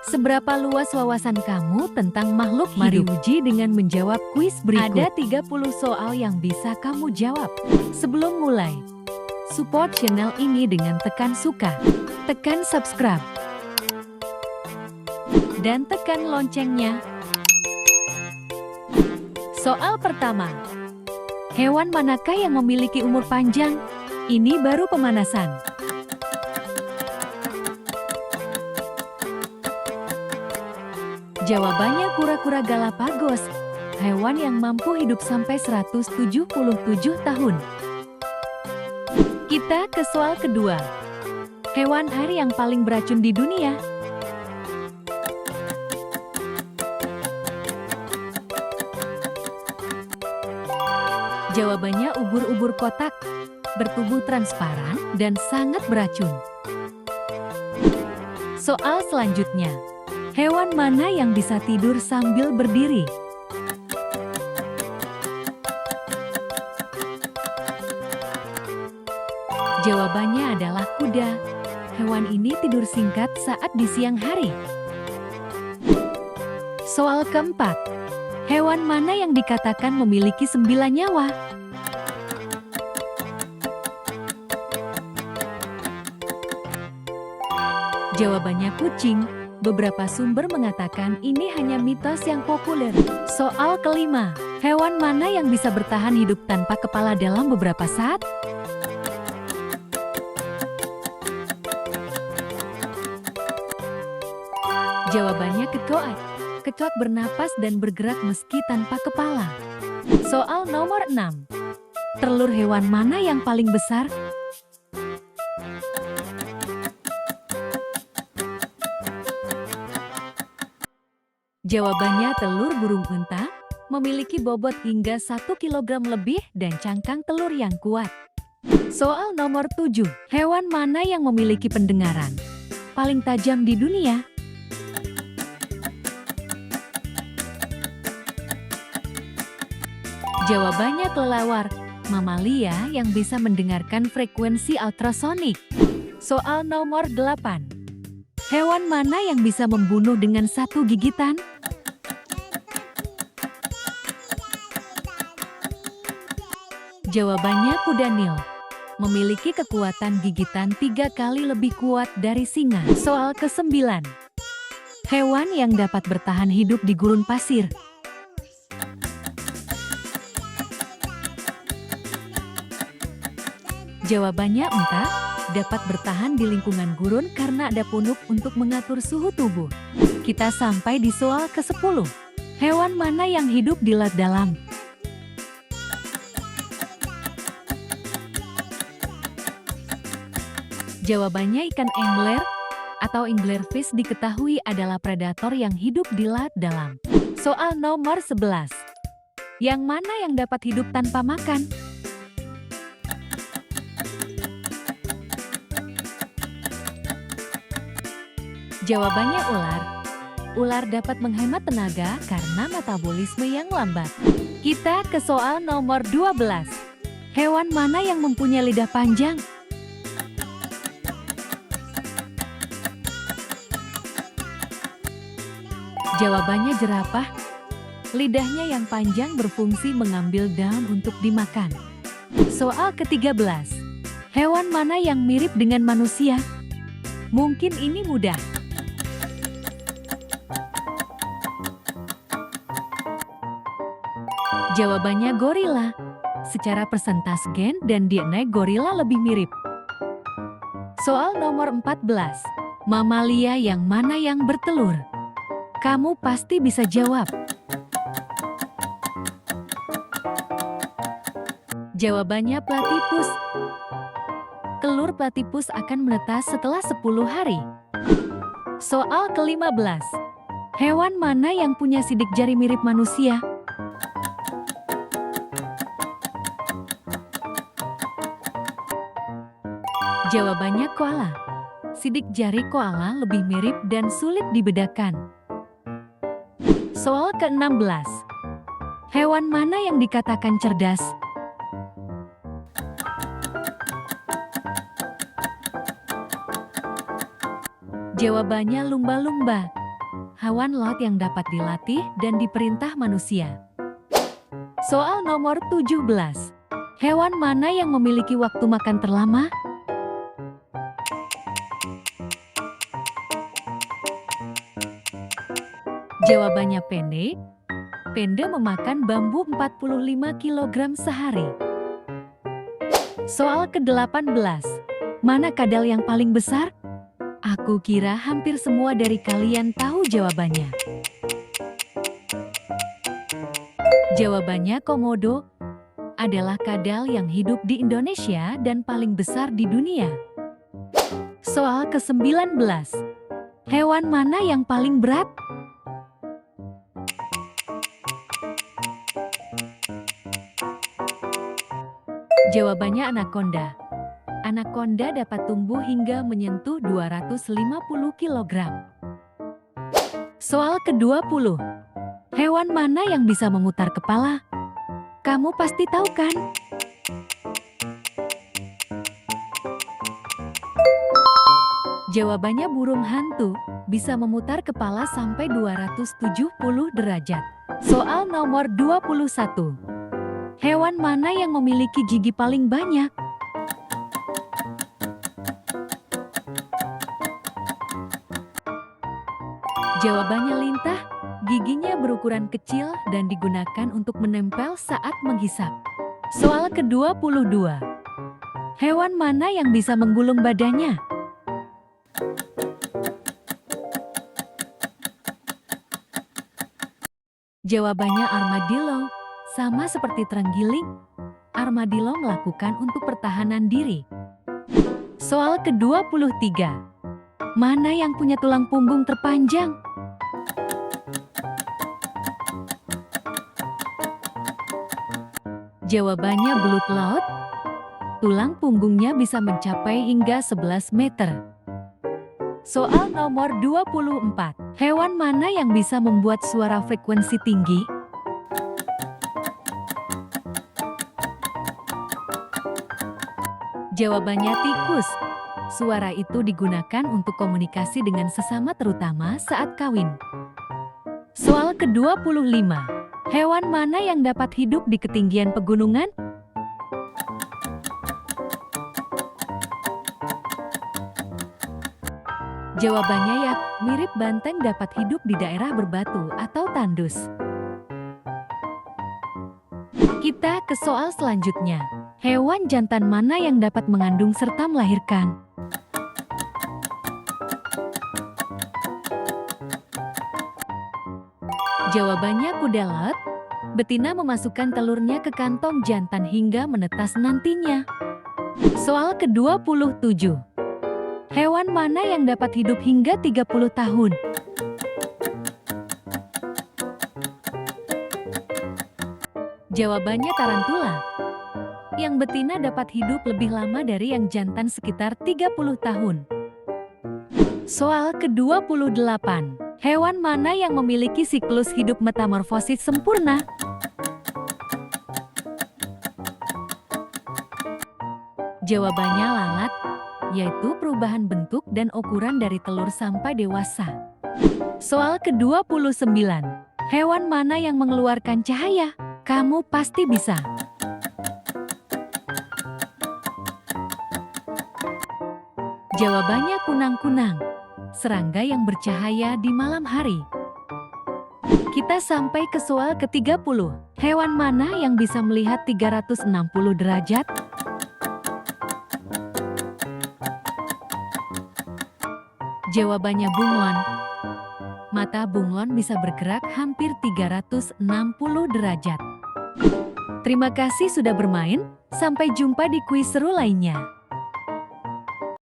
Seberapa luas wawasan kamu tentang makhluk hidup? Mari uji dengan menjawab kuis berikut. Ada 30 soal yang bisa kamu jawab. Sebelum mulai, support channel ini dengan tekan suka, tekan subscribe, dan tekan loncengnya. Soal pertama. Hewan manakah yang memiliki umur panjang? Ini baru pemanasan. Jawabannya kura-kura Galapagos, hewan yang mampu hidup sampai 177 tahun. Kita ke soal kedua. Hewan air yang paling beracun di dunia. Jawabannya ubur-ubur kotak, bertubuh transparan dan sangat beracun. Soal selanjutnya. Hewan mana yang bisa tidur sambil berdiri? Jawabannya adalah kuda. Hewan ini tidur singkat saat di siang hari. Soal keempat. Hewan mana yang dikatakan memiliki 9 nyawa? Jawabannya kucing. Beberapa sumber mengatakan ini hanya mitos yang populer. Soal kelima, hewan mana yang bisa bertahan hidup tanpa kepala dalam beberapa saat? Jawabannya kecoak. Kecoak bernapas dan bergerak meski tanpa kepala. Soal nomor 6. Telur hewan mana yang paling besar? Jawabannya telur burung unta, memiliki bobot hingga 1 kg lebih dan cangkang telur yang kuat. Soal nomor 7. Hewan mana yang memiliki pendengaran paling tajam di dunia? Jawabannya kelelawar, mamalia yang bisa mendengarkan frekuensi ultrasonik. Soal nomor 8. Hewan mana yang bisa membunuh dengan 1 gigitan? Jawabannya kuda Nil, memiliki kekuatan gigitan 3 kali lebih kuat dari singa. Soal ke-9. Hewan yang dapat bertahan hidup di gurun pasir. Jawabannya unta, dapat bertahan di lingkungan gurun karena ada punuk untuk mengatur suhu tubuh. Kita sampai di soal ke-10. Hewan mana yang hidup di laut dalam? Jawabannya ikan angler atau anglerfish diketahui adalah predator yang hidup di laut dalam. Soal nomor 11. Yang mana yang dapat hidup tanpa makan? Jawabannya ular. Ular dapat menghemat tenaga karena metabolisme yang lambat. Kita ke soal nomor 12. Hewan mana yang mempunyai lidah panjang? Jawabannya jerapah. Lidahnya yang panjang berfungsi mengambil daun untuk dimakan. Soal ke-13. Hewan mana yang mirip dengan manusia? Mungkin ini mudah. Jawabannya gorila. Secara persentase gen dan DNA gorila lebih mirip. Soal nomor 14. Mamalia yang mana yang bertelur? Kamu pasti bisa jawab. Jawabannya platypus. Telur platypus akan menetas setelah 10 hari. Soal ke-15. Hewan mana yang punya sidik jari mirip manusia? Jawabannya koala. Sidik jari koala lebih mirip dan sulit dibedakan. Soal ke-16. Hewan mana yang dikatakan cerdas? Jawabannya lumba-lumba. Hewan laut yang dapat dilatih dan diperintah manusia. Soal nomor 17. Hewan mana yang memiliki waktu makan terlama? Jawabannya pende. Pende memakan bambu 45 kg sehari. Soal ke-18. Mana kadal yang paling besar? Aku kira hampir semua dari kalian tahu jawabannya. Jawabannya komodo adalah kadal yang hidup di Indonesia dan paling besar di dunia. Soal ke-19. Hewan mana yang paling berat? Jawabannya anakonda. Anakonda dapat tumbuh hingga menyentuh 250 kg. Soal ke-20. Hewan mana yang bisa memutar kepala? Kamu pasti tahu kan? Jawabannya burung hantu, bisa memutar kepala sampai 270 derajat. Soal nomor 21. Hewan mana yang memiliki gigi paling banyak? Jawabannya lintah, giginya berukuran kecil dan digunakan untuk menempel saat menghisap. Soal ke-22. Hewan mana yang bisa menggulung badannya? Jawabannya armadillo. Sama seperti terenggiling, armadillo melakukan untuk pertahanan diri. Soal ke-23. Mana yang punya tulang punggung terpanjang? Jawabannya belut laut. Tulang punggungnya bisa mencapai hingga 11 meter. Soal nomor 24. Hewan mana yang bisa membuat suara frekuensi tinggi? Jawabannya tikus. Suara itu digunakan untuk komunikasi dengan sesama terutama saat kawin. Soal ke-25. Hewan mana yang dapat hidup di ketinggian pegunungan? Jawabannya yak, mirip banteng dapat hidup di daerah berbatu atau tandus. Kita ke soal selanjutnya. Hewan jantan mana yang dapat mengandung serta melahirkan? Jawabannya kuda laut. Betina memasukkan telurnya ke kantong jantan hingga menetas nantinya. Soal ke-27. Hewan mana yang dapat hidup hingga 30 tahun? Jawabannya tarantula. Yang betina dapat hidup lebih lama dari yang jantan sekitar 30 tahun. Soal ke-28. Hewan mana yang memiliki siklus hidup metamorfosis sempurna? Jawabannya lalat, yaitu perubahan bentuk dan ukuran dari telur sampai dewasa. Soal ke-29. Hewan mana yang mengeluarkan cahaya? Kamu pasti bisa. Jawabannya kunang-kunang, serangga yang bercahaya di malam hari. Kita sampai ke soal ke-30. Hewan mana yang bisa melihat 360 derajat? Jawabannya bunglon. Mata bunglon bisa bergerak hampir 360 derajat. Terima kasih sudah bermain, sampai jumpa di kuis seru lainnya.